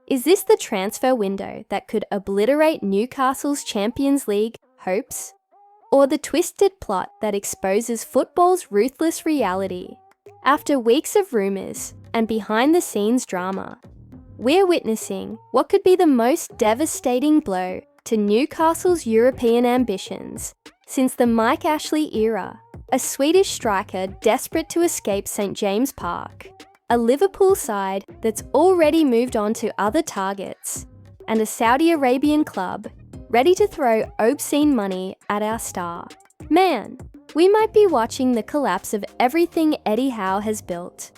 Is this the transfer window that could obliterate Newcastle's Champions League hopes? Or the twisted plot that exposes football's ruthless reality? After weeks of rumours and behind-the-scenes drama, we're witnessing what could be the most devastating blow to Newcastle's European ambitions since the Mike Ashley era, a Swedish striker desperate to escape St James Park, a Liverpool side that's already moved on to other targets, and a Saudi Arabian club ready to throw obscene money at our star. Man, we might be watching the collapse of everything Eddie Howe has built,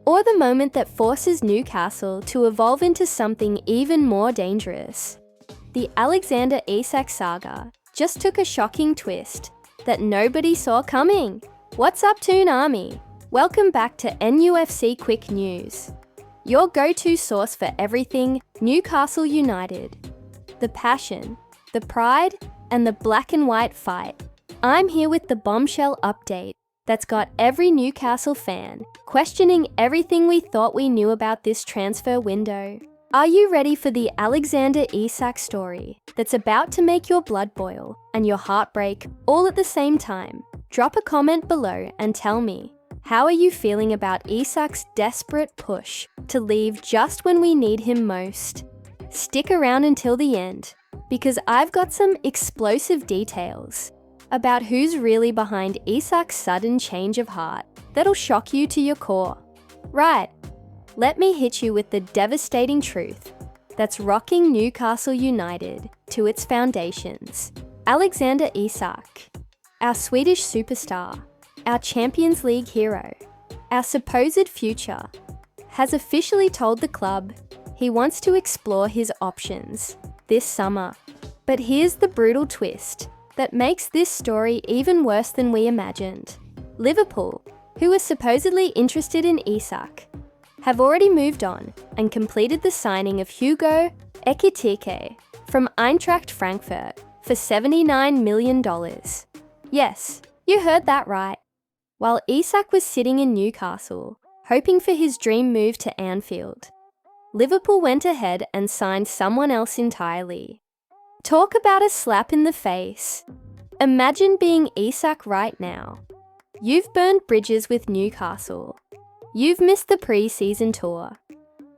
or the moment that forces Newcastle to evolve into something even more dangerous. The Alexander Isak saga just took a shocking twist that nobody saw coming. What's up, Toon Army? Welcome back to NUFC Quick News, your go-to source for everything Newcastle United. The passion, the pride, and the black and white fight. I'm here with the bombshell update that's got every Newcastle fan questioning everything we thought we knew about this transfer window. Are you ready for the Alexander Isak story that's about to make your blood boil and your heart break all at the same time? Drop a comment below and tell me, how are you feeling about Isak's desperate push to leave just when we need him most? Stick around until the end, because I've got some explosive details about who's really behind Isak's sudden change of heart that'll shock you to your core. Right, let me hit you with the devastating truth that's rocking Newcastle United to its foundations. Alexander Isak, our Swedish superstar, our Champions League hero, our supposed future, has officially told the club he wants to explore his options this summer. But here's the brutal twist that makes this story even worse than we imagined. Liverpool, who are supposedly interested in Isak, have already moved on and completed the signing of Hugo Ekitike from Eintracht Frankfurt for $79 million. Yes, you heard that right. While Isak was sitting in Newcastle, hoping for his dream move to Anfield, Liverpool went ahead and signed someone else entirely. Talk about a slap in the face. Imagine being Isak right now. You've burned bridges with Newcastle. You've missed the pre-season tour.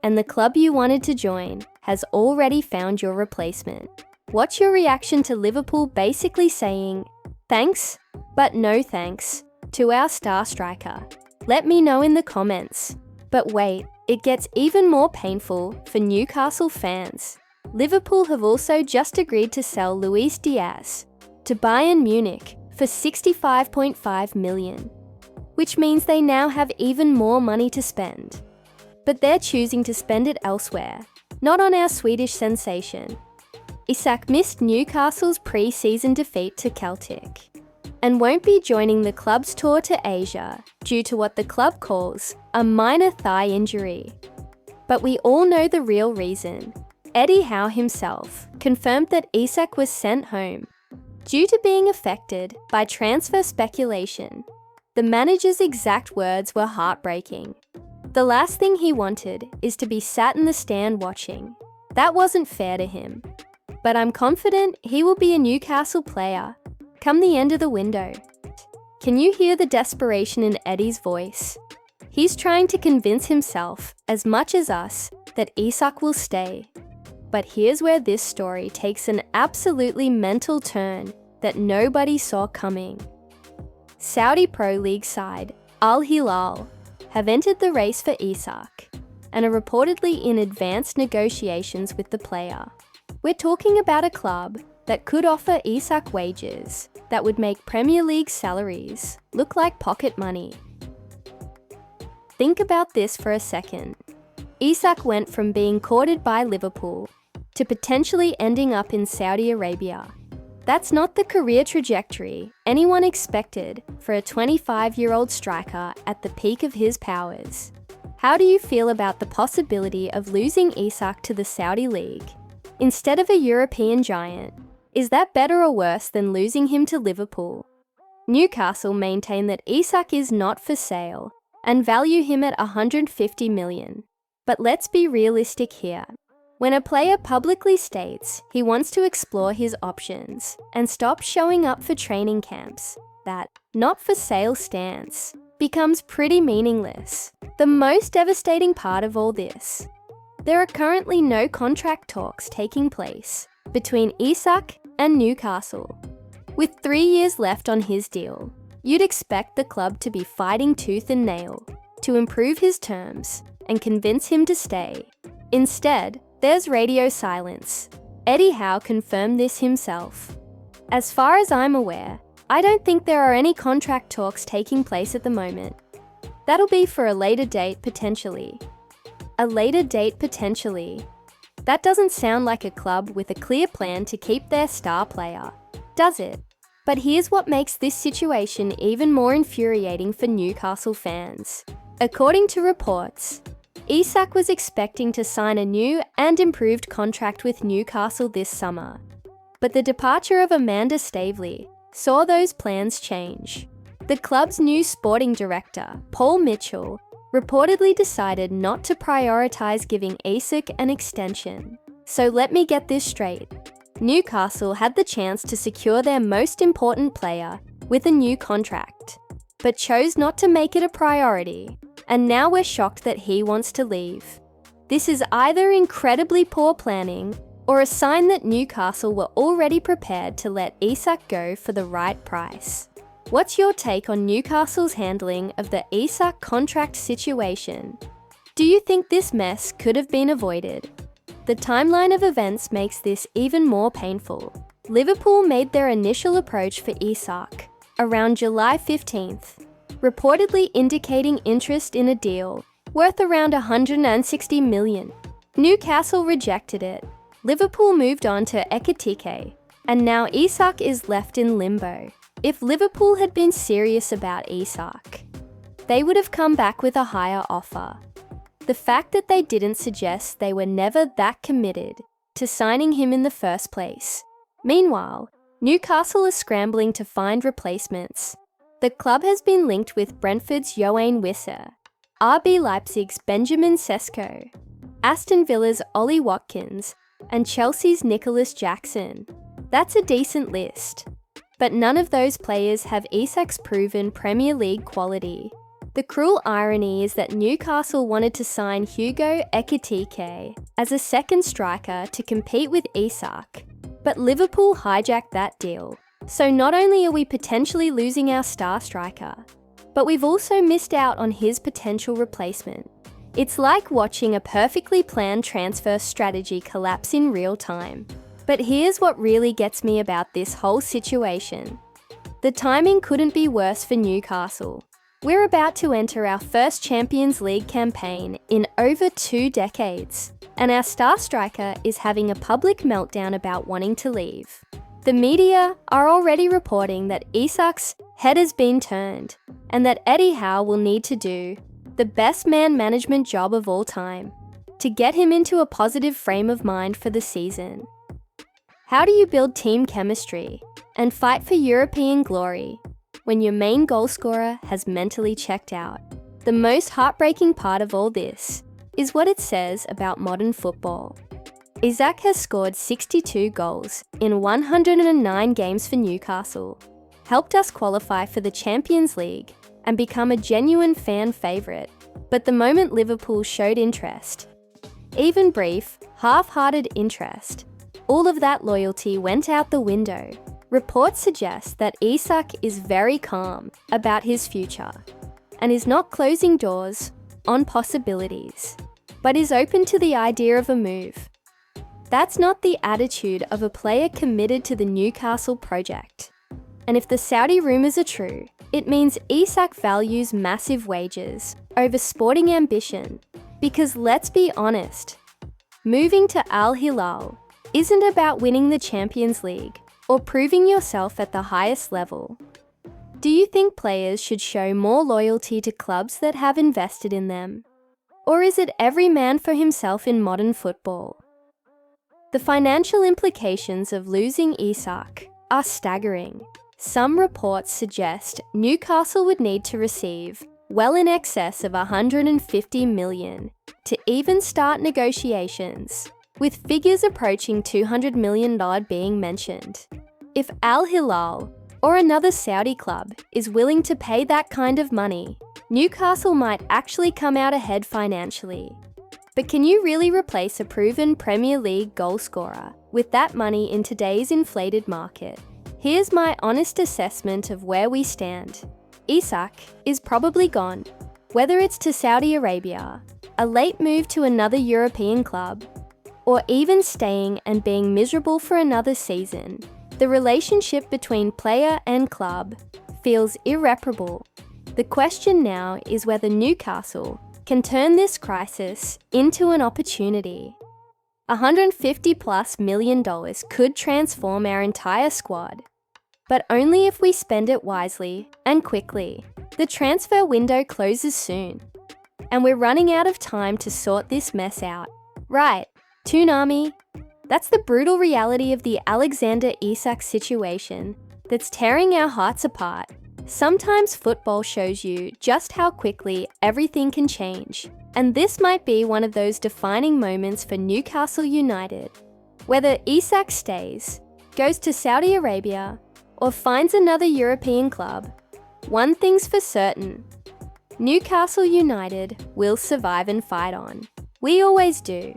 And the club you wanted to join has already found your replacement. What's your reaction to Liverpool basically saying, thanks, but no thanks, to our star striker? Let me know in the comments. But wait, it gets even more painful for Newcastle fans. Liverpool have also just agreed to sell Luis Diaz to Bayern Munich for $65.5 million, which means they now have even more money to spend. But they're choosing to spend it elsewhere, not on our Swedish sensation. Isak missed Newcastle's pre-season defeat to Celtic and won't be joining the club's tour to Asia due to what the club calls a minor thigh injury. But we all know the real reason. Eddie Howe himself confirmed that Isak was sent home due to being affected by transfer speculation. The manager's exact words were heartbreaking. The last thing he wanted is to be sat in the stand watching. That wasn't fair to him. But I'm confident he will be a Newcastle player come the end of the window. Can you hear the desperation in Eddie's voice? He's trying to convince himself, as much as us, that Isak will stay. But here's where this story takes an absolutely mental turn that nobody saw coming. Saudi Pro League side Al-Hilal have entered the race for Isak and are reportedly in advanced negotiations with the player. We're talking about a club that could offer Isak wages that would make Premier League salaries look like pocket money. Think about this for a second. Isak went from being courted by Liverpool to potentially ending up in Saudi Arabia. That's not the career trajectory anyone expected for a 25-year-old striker at the peak of his powers. How do you feel about the possibility of losing Isak to the Saudi League instead of a European giant? Is that better or worse than losing him to Liverpool? Newcastle maintain that Isak is not for sale and value him at $150 million. But let's be realistic here. When a player publicly states he wants to explore his options and stop showing up for training camps, that not for sale stance becomes pretty meaningless. The most devastating part of all this: there are currently no contract talks taking place between Isak and Newcastle. With 3 years left on his deal, you'd expect the club to be fighting tooth and nail to improve his terms and convince him to stay. Instead, there's radio silence. Eddie Howe confirmed this himself. As far as I'm aware, I don't think there are any contract talks taking place at the moment. That'll be for a later date potentially. A later date potentially. That doesn't sound like a club with a clear plan to keep their star player, does it? But here's what makes this situation even more infuriating for Newcastle fans. According to reports, Isak was expecting to sign a new and improved contract with Newcastle this summer. But the departure of Amanda Staveley saw those plans change. The club's new sporting director, Paul Mitchell, reportedly decided not to prioritise giving Isak an extension. So let me get this straight. Newcastle had the chance to secure their most important player with a new contract, but chose not to make it a priority, and now we're shocked that he wants to leave. This is either incredibly poor planning or a sign that Newcastle were already prepared to let Isak go for the right price. What's your take on Newcastle's handling of the Isak contract situation? Do you think this mess could have been avoided? The timeline of events makes this even more painful. Liverpool made their initial approach for Isak around July 15th, reportedly indicating interest in a deal worth around 160 million. Newcastle rejected it. Liverpool moved on to Ekitike, and now Isak is left in limbo. If Liverpool had been serious about Isak, they would have come back with a higher offer. The fact that they didn't suggests they were never that committed to signing him in the first place. Meanwhile, Newcastle is scrambling to find replacements. The club has been linked with Brentford's Yoane Wissa, RB Leipzig's Benjamin Sesko, Aston Villa's Ollie Watkins, and Chelsea's Nicholas Jackson. That's a decent list. But none of those players have Isak's proven Premier League quality. The cruel irony is that Newcastle wanted to sign Hugo Ekitike as a second striker to compete with Isak, but Liverpool hijacked that deal. So not only are we potentially losing our star striker, but we've also missed out on his potential replacement. It's like watching a perfectly planned transfer strategy collapse in real time. But here's what really gets me about this whole situation. The timing couldn't be worse for Newcastle. We're about to enter our first Champions League campaign in over 2 decades, and our star striker is having a public meltdown about wanting to leave. The media are already reporting that Isak's head has been turned, and that Eddie Howe will need to do the best man management job of all time to get him into a positive frame of mind for the season. How do you build team chemistry and fight for European glory when your main goalscorer has mentally checked out? The most heartbreaking part of all this is what it says about modern football. Isak has scored 62 goals in 109 games for Newcastle, helped us qualify for the Champions League and become a genuine fan favourite. But the moment Liverpool showed interest, even brief, half-hearted interest, all of that loyalty went out the window. Reports suggest that Isak is very calm about his future and is not closing doors on possibilities, but is open to the idea of a move. That's not the attitude of a player committed to the Newcastle project. And if the Saudi rumours are true, it means Isak values massive wages over sporting ambition. Because let's be honest, moving to Al-Hilal isn't about winning the Champions League or proving yourself at the highest level. Do you think players should show more loyalty to clubs that have invested in them? Or is it every man for himself in modern football? The financial implications of losing Isak are staggering. Some reports suggest Newcastle would need to receive well in excess of 150 million to even start negotiations. with figures approaching $200 million being mentioned. If Al-Hilal, or another Saudi club, is willing to pay that kind of money, Newcastle might actually come out ahead financially. But can you really replace a proven Premier League goalscorer with that money in today's inflated market? Here's my honest assessment of where we stand. Isak is probably gone. Whether it's to Saudi Arabia, a late move to another European club, or even staying and being miserable for another season, the relationship between player and club feels irreparable. The question now is whether Newcastle can turn this crisis into an opportunity. $150+ million could transform our entire squad, but only if we spend it wisely and quickly. The transfer window closes soon, and we're running out of time to sort this mess out. Right, Toon Army. That's the brutal reality of the Alexander Isak situation that's tearing our hearts apart. Sometimes football shows you just how quickly everything can change, and this might be one of those defining moments for Newcastle United. Whether Isak stays, goes to Saudi Arabia, or finds another European club, one thing's for certain: Newcastle United will survive and fight on. We always do.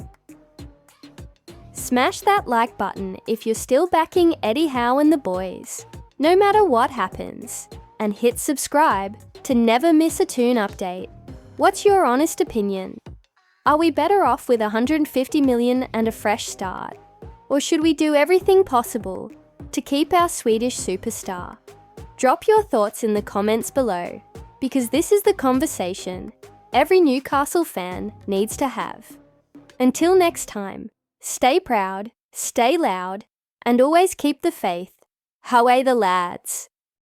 Smash that like button if you're still backing Eddie Howe and the boys, no matter what happens, and hit subscribe to never miss a Toon update. What's your honest opinion? Are we better off with $150 million and a fresh start? Or should we do everything possible to keep our Swedish superstar? Drop your thoughts in the comments below, because this is the conversation every Newcastle fan needs to have. Until next time, stay proud, stay loud, and always keep the faith. Howe the lads!